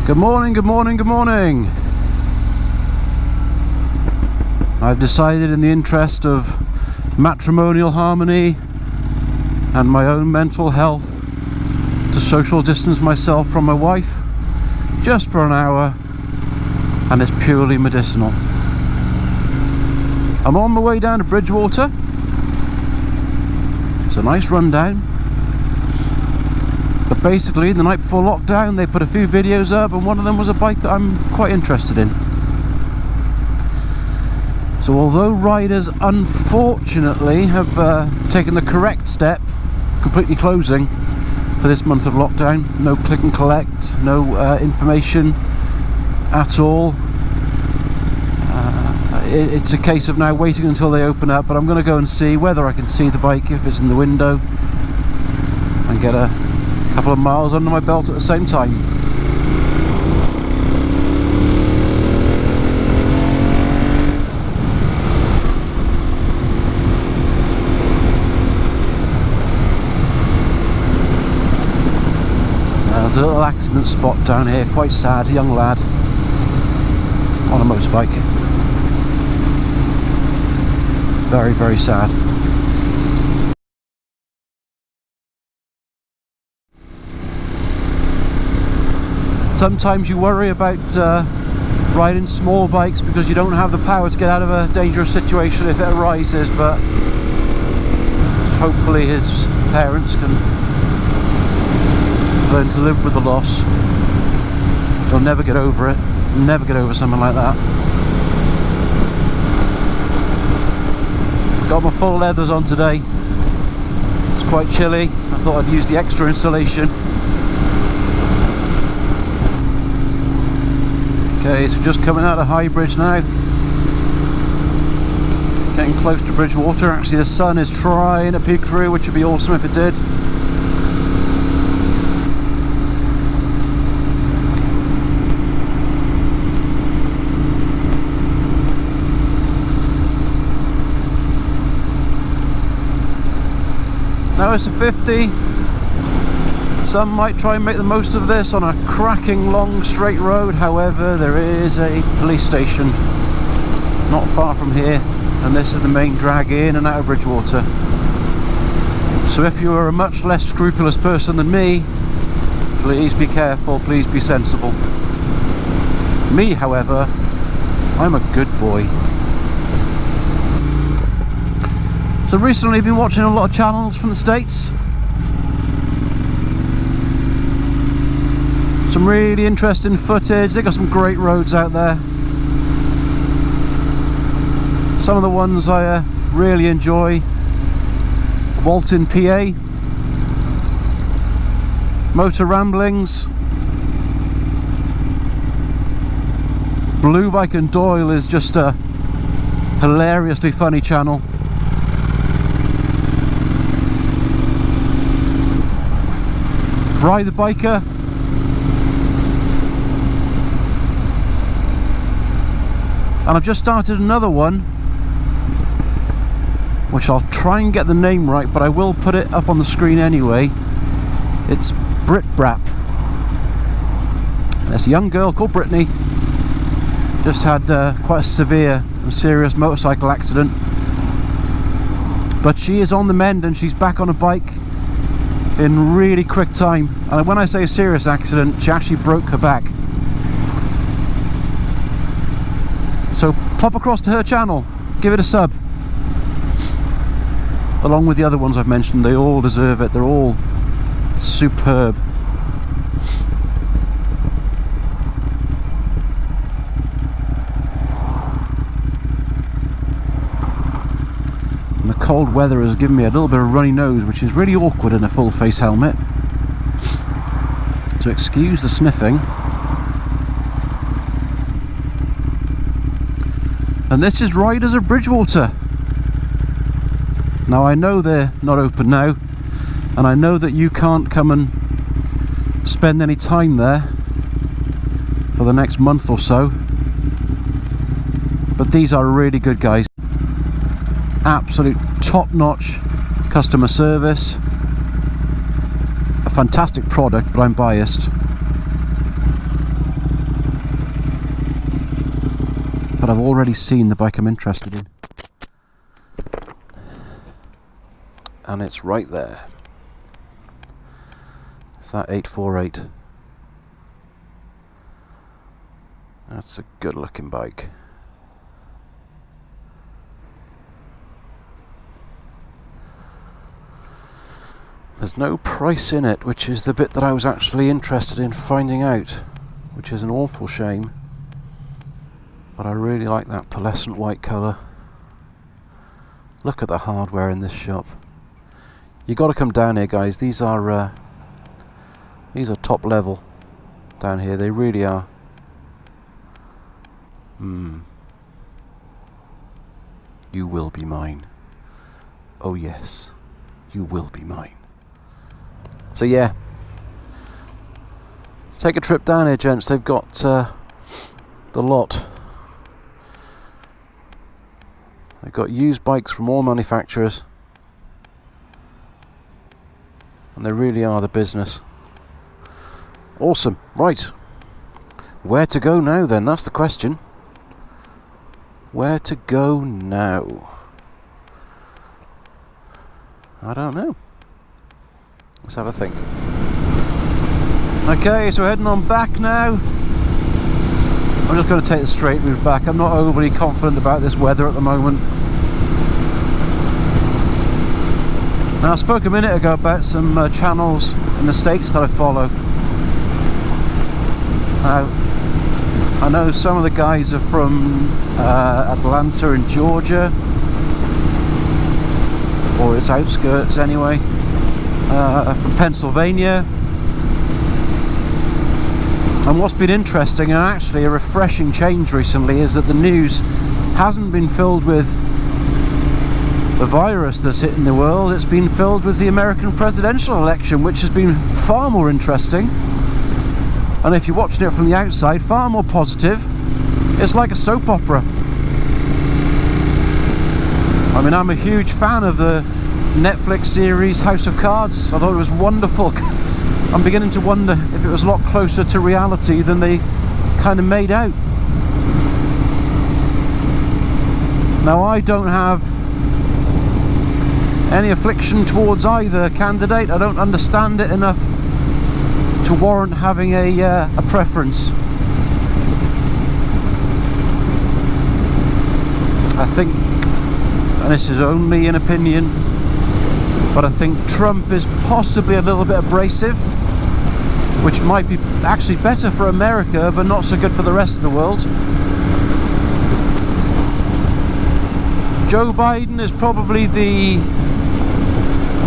Good morning, good morning, good morning. I've decided, in the interest of matrimonial harmony and my own mental health, to social distance myself from my wife just for an hour, and it's purely medicinal. I'm on my way down to Bridgewater. It's a nice rundown. But basically, the night before lockdown, they put a few videos up, and one of them was a bike that I'm quite interested in. So although riders unfortunately have taken the correct step, completely closing for this month of lockdown, no click and collect, no information at all, it's a case of now waiting until they open up. But I'm going to go and see whether I can see the bike if it's in the window, and get a couple of miles under my belt at the same time. There's a little accident spot down here, quite sad, a young lad on a motorbike. Very, very sad. Sometimes you worry about riding small bikes because you don't have the power to get out of a dangerous situation if it arises, but hopefully his parents can learn to live with the loss. They'll never get over it, never get over something like that. Got my full leathers on today. It's quite chilly. I thought I'd use the extra insulation. Okay, so just coming out of High Bridge now. Getting close to Bridgewater. Actually, the sun is trying to peek through, which would be awesome if it did. Now it's a 50. Some might try and make the most of this on a cracking long straight road. However, there is a police station not far from here, and this is the main drag in and out of Bridgewater. So if you are a much less scrupulous person than me, please be careful, please be sensible. Me, however, I'm a good boy. So recently I've been watching a lot of channels from the States. Some really interesting footage. They got some great roads out there. Some of the ones I really enjoy: Walt in PA, Motor Ramblings, Blue Bike and Doyle is just a hilariously funny channel. Bry the Biker, and I've just started another one which I'll try and get the name right, but I will put it up on the screen anyway. It's Brittbraap. There's a young girl called Brittany, just had quite a severe and serious motorcycle accident, but she is on the mend and she's back on a bike in really quick time. And when I say a serious accident, she actually broke her back. So pop across to her channel, give it a sub. Along with the other ones I've mentioned, they all deserve it. They're all superb. And the cold weather has given me a little bit of runny nose, which is really awkward in a full face helmet. So excuse the sniffing. And this is Riders of Bridgewater. Now I know they're not open now, and I know that you can't come and spend any time there for the next month or so, but these are really good guys. Absolute top-notch customer service, a fantastic product, but I'm biased. but I've already seen the bike I'm interested in. And it's right there. It's that 848. That's a good looking bike. There's no price in it, which is the bit that I was actually interested in finding out, which is an awful shame. But I really like that pearlescent white colour. Look at the hardware in this shop. You got to come down here, guys. These are top level down here. They really are. You will be mine. Oh yes, you will be mine. So yeah, take a trip down here, gents. They've got the lot. They've got used bikes from all manufacturers, and they really are the business. Awesome. Right, where to go now then? That's the question. Where to go now? I don't know. Let's have a think. Okay, so we're heading on back now. I'm just going to take the straight route back. I'm not overly confident about this weather at the moment. Now, I spoke a minute ago about some channels in the States that I follow. Now, I know some of the guys are from Atlanta in Georgia, or its outskirts anyway, from Pennsylvania. And what's been interesting, and actually a refreshing change recently, is that the news hasn't been filled with the virus that's hitting the world. It's been filled with the American presidential election, which has been far more interesting. And if you're watching it from the outside, far more positive. It's like a soap opera. I mean, I'm a huge fan of the Netflix series House of Cards. I thought it was wonderful. I'm beginning to wonder if it was a lot closer to reality than they kind of made out. Now, I don't have any affliction towards either candidate. I don't understand it enough to warrant having a preference. I think, and this is only an opinion, but I think Trump is possibly a little bit abrasive, which might be actually better for America, but not so good for the rest of the world. Joe Biden is probably the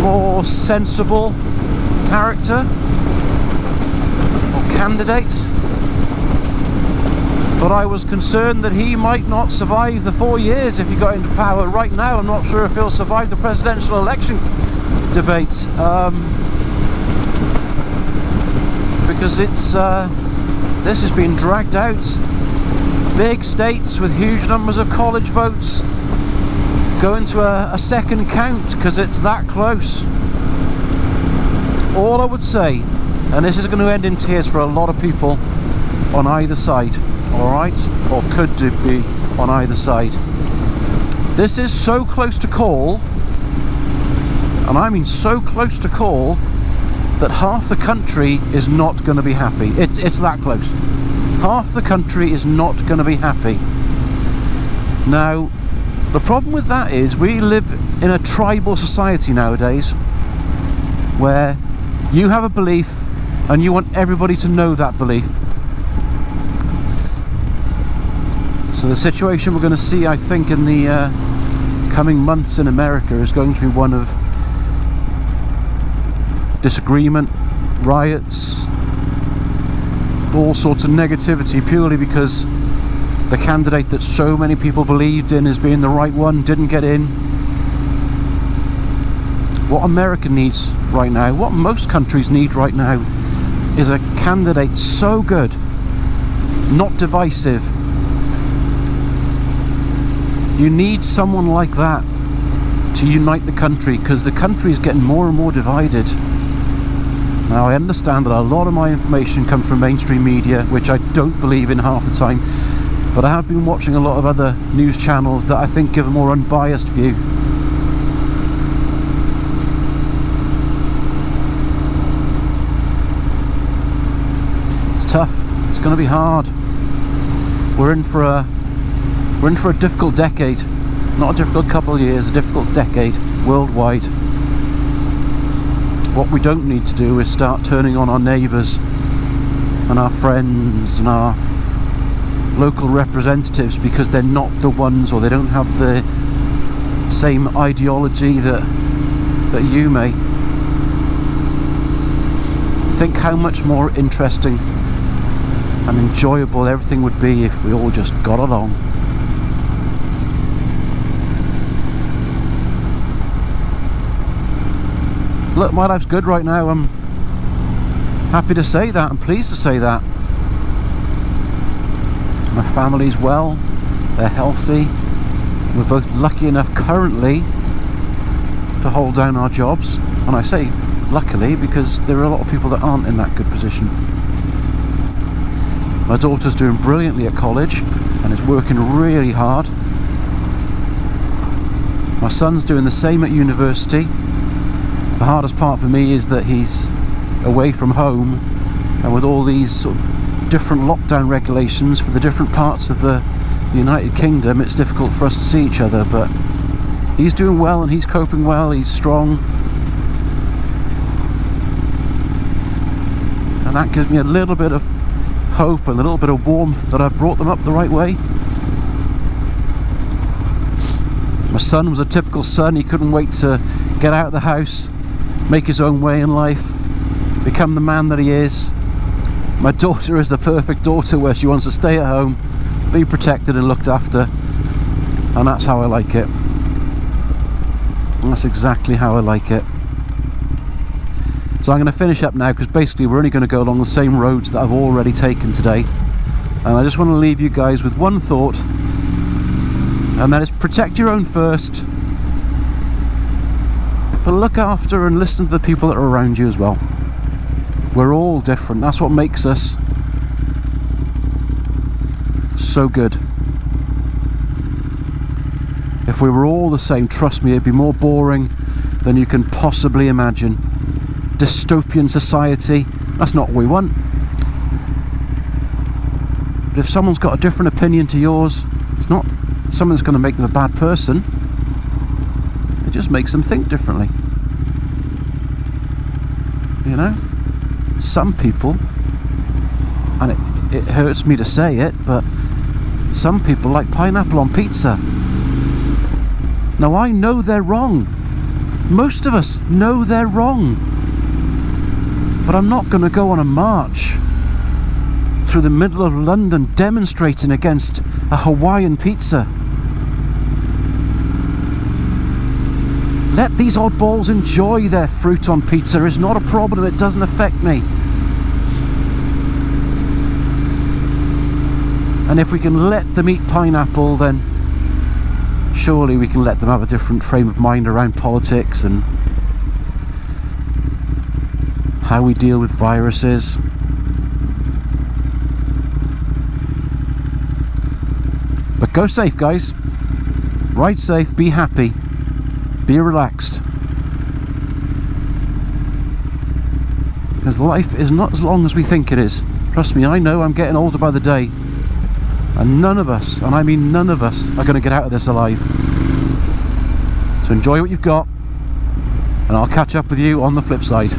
more sensible character or candidate, but I was concerned that he might not survive the 4 years if he got into power. Right now I'm not sure if he'll survive the presidential election debate, because this has been dragged out. Big states with huge numbers of college votes going to a second count because it's that close. All I would say, and this is going to end in tears for a lot of people on either side, alright, or could be on either side, this is so close to call, and I mean so close to call, that half the country is not going to be happy. It's that close. Half the country is not going to be happy. Now, the problem with that is we live in a tribal society nowadays, where you have a belief and you want everybody to know that belief. So the situation we're going to see, I think, in the coming months in America is going to be one of disagreement, riots, all sorts of negativity, purely because the candidate that so many people believed in as being the right one didn't get in. What America needs right now, what most countries need right now, is a candidate so good, not divisive. You need someone like that to unite the country, because the country is getting more and more divided. Now, I understand that a lot of my information comes from mainstream media, which I don't believe in half the time, but I have been watching a lot of other news channels that I think give a more unbiased view. It's tough. It's going to be hard. We're in for a difficult decade. Not a difficult couple of years, a difficult decade worldwide. What we don't need to do is start turning on our neighbours and our friends and our local representatives because they're not the ones, or they don't have the same ideology that you may. Think how much more interesting and enjoyable everything would be if we all just got along. Look, my life's good right now. I'm happy to say that. I'm pleased to say that. My family's well, they're healthy. We're both lucky enough currently to hold down our jobs, and I say luckily because there are a lot of people that aren't in that good position. My daughter's doing brilliantly at college and is working really hard. My son's doing the same at university. The hardest part for me is that he's away from home, and with all these sort of different lockdown regulations for the different parts of the United Kingdom, it's difficult for us to see each other, but he's doing well and he's coping well, he's strong, and that gives me a little bit of hope, a little bit of warmth that I've brought them up the right way. My son was a typical son. He couldn't wait to get out of the house, make his own way in life, become the man that he is. My daughter is the perfect daughter, where she wants to stay at home, be protected and looked after, and that's how I like it. And that's exactly how I like it. So I'm going to finish up now, because basically we're only going to go along the same roads that I've already taken today, and I just want to leave you guys with one thought, and that is protect your own first, but look after and listen to the people that are around you as well. We're all different. That's what makes us so good. If we were all the same, trust me, it'd be more boring than you can possibly imagine. Dystopian society, that's not what we want. But if someone's got a different opinion to yours, it's not something that's going to make them a bad person. It just makes them think differently. You know? Some people, and it hurts me to say it, but some people like pineapple on pizza. Now I know they're wrong. Most of us know they're wrong. But I'm not going to go on a march through the middle of London demonstrating against a Hawaiian pizza. Let these oddballs enjoy their fruit on pizza. It's not a problem, it doesn't affect me. And if we can let them eat pineapple, then surely we can let them have a different frame of mind around politics and how we deal with viruses. But go safe, guys. Ride safe, be happy, be relaxed. Because life is not as long as we think it is. Trust me, I know I'm getting older by the day. And none of us, and I mean none of us, are going to get out of this alive. So enjoy what you've got, and I'll catch up with you on the flip side.